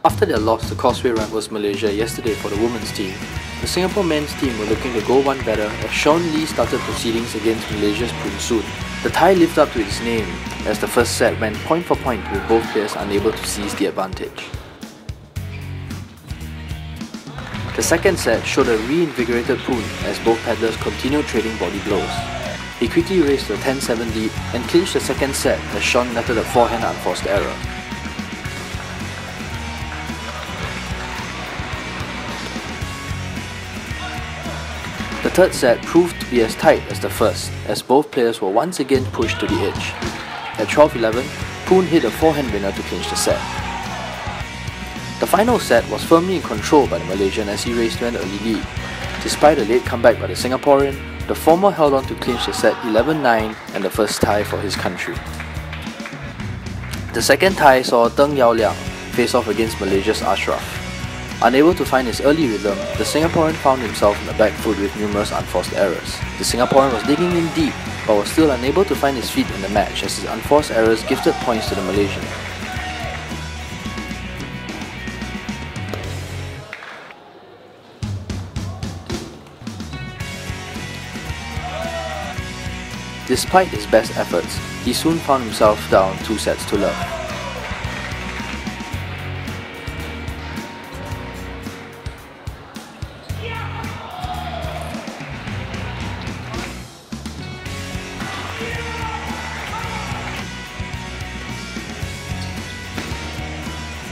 After their loss to Causeway rivals Malaysia yesterday for the women's team, the Singapore men's team were looking to go one better as Sean Lee started proceedings against Malaysia's Poon Soon. The tie lived up to its name as the first set went point for point with both players unable to seize the advantage. The second set showed a reinvigorated Poon as both paddlers continued trading body blows. He quickly raised to a 10-7 lead and clinched the second set as Sean netted a forehand unforced error. The third set proved to be as tight as the first, as both players were once again pushed to the edge. At 12-11, Poon hit a forehand winner to clinch the set. The final set was firmly in control by the Malaysian as he raised to an early lead. Despite a late comeback by the Singaporean, the former held on to clinch the set 11-9 and the first tie for his country. The second tie saw Deng Yaoliang face off against Malaysia's Ashraf. Unable to find his early rhythm, the Singaporean found himself on the back foot with numerous unforced errors. The Singaporean was digging in deep, but was still unable to find his feet in the match as his unforced errors gifted points to the Malaysian. Despite his best efforts, he soon found himself down 2-0.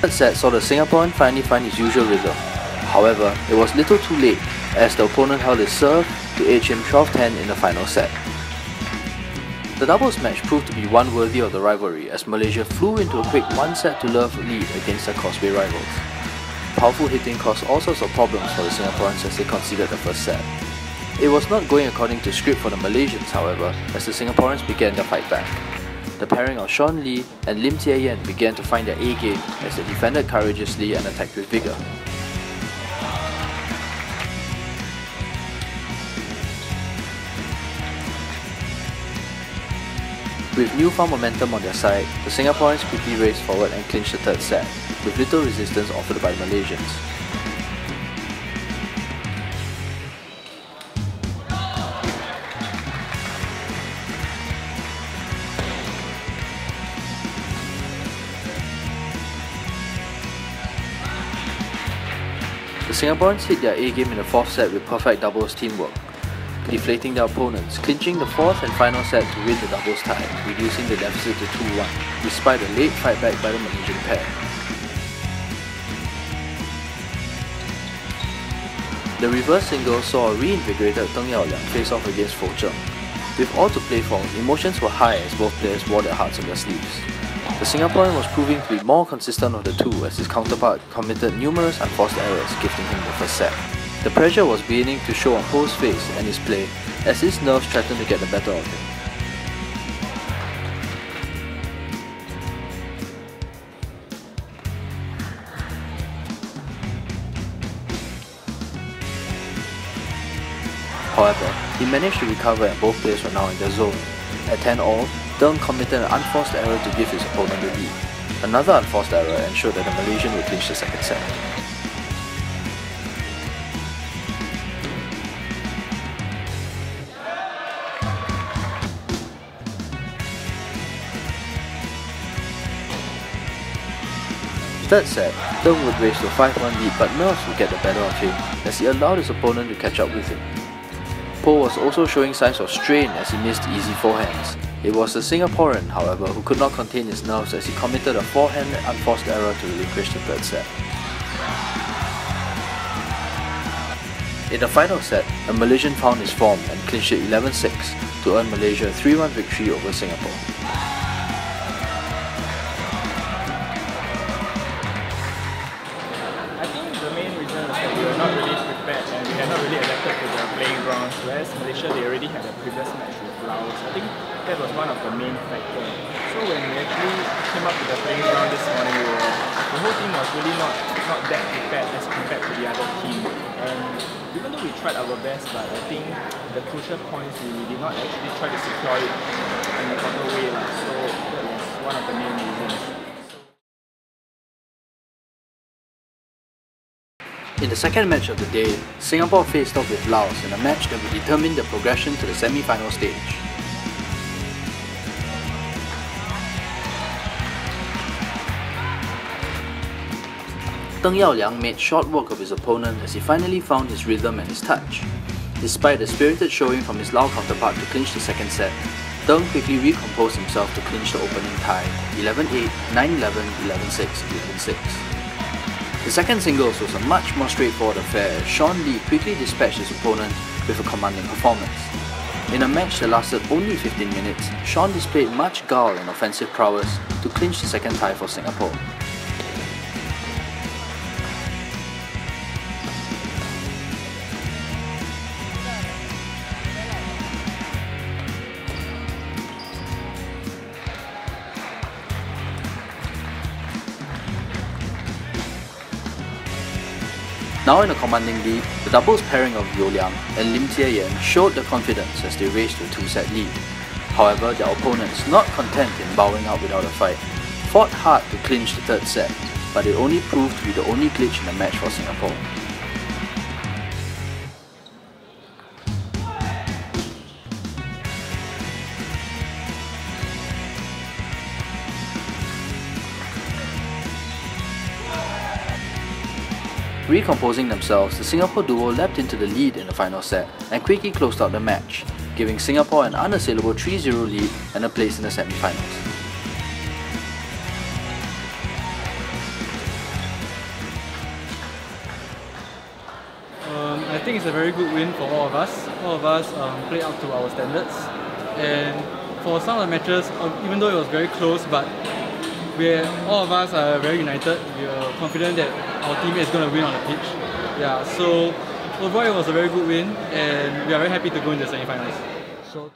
The third set saw the Singaporean finally find his usual rhythm. However, it was little too late as the opponent held his serve to edge him 12-10 in the final set. The doubles match proved to be one worthy of the rivalry as Malaysia flew into a quick 1-0 lead against their Causeway rivals. Powerful hitting caused all sorts of problems for the Singaporeans as they conceded the first set. It was not going according to script for the Malaysians, however, as the Singaporeans began their fight back. The pairing of Sean Lee and Lim Jie Yan began to find their A game as they defended courageously and attacked with vigour. With newfound momentum on their side, the Singaporeans quickly raced forward and clinched the third set, with little resistance offered by the Malaysians. The Singaporeans hit their A game in the fourth set with perfect doubles teamwork, deflating their opponents, clinching the fourth and final set to win the doubles tie, reducing the deficit to 2-1, despite a late fight back by the Malaysian pair. The reverse singles saw a reinvigorated Deng Yaoliang face off against Fo Zheng. With all to play for, emotions were high as both players wore their hearts on their sleeves. The Singaporean was proving to be more consistent of the two as his counterpart committed numerous unforced errors, gifting him the first set. The pressure was beginning to show on Po's face and his play as his nerves threatened to get the better of him. However, he managed to recover and both players were now in their zone. At 10-all, Deng committed an unforced error to give his opponent the lead. Another unforced error ensured that the Malaysian would clinch the second set. Third set, Deng would race to a 5-1 lead but nerves would get the better of him as he allowed his opponent to catch up with him. Po was also showing signs of strain as he missed easy forehands. It was the Singaporean, however, who could not contain his nerves as he committed a forehand unforced error to relinquish the third set. In the final set, a Malaysian found his form and clinched it 11-6 to earn Malaysia a 3-1 victory over Singapore. I think the main reason is that we were not really prepared and we had not really adapted to the playing grounds, whereas Malaysia, they already had a previous match with Laos. I think that was one of the main factors. So when we actually came up to the playing ground this morning, the whole team was really not that prepared as compared to the other team. And even though we tried our best, but I think the crucial points, we did not actually try to secure it in a proper way. So that was one of the main reasons. In the second match of the day, Singapore faced off with Laos in a match that would determine the progression to the semi-final stage. Deng Yaoliang made short work of his opponent as he finally found his rhythm and his touch. Despite a spirited showing from his Lao counterpart to clinch the second set, Deng quickly recomposed himself to clinch the opening tie 11-8, 9-11, 11-6, 11-6. The second singles was a much more straightforward affair as Shawn Lee quickly dispatched his opponent with a commanding performance. In a match that lasted only 15 minutes, Shawn displayed much guile and offensive prowess to clinch the second tie for Singapore. Now in a commanding lead, the doubles pairing of Yo Liang and Lim Jie Yan showed the confidence as they raced to a two-set lead. However, their opponents, not content in bowing out without a fight, fought hard to clinch the third set, but it only proved to be the only glitch in the match for Singapore. Recomposing themselves, the Singapore duo leapt into the lead in the final set and quickly closed out the match, giving Singapore an unassailable 3-0 lead and a place in the semi-finals. I think it's a very good win for all of us. All of us played up to our standards, and for some of the matches, even though it was very close, but all of us are very united. We are confident that our team is going to win on the pitch. Yeah, so overall it was a very good win, and we are very happy to go into the semi-finals. So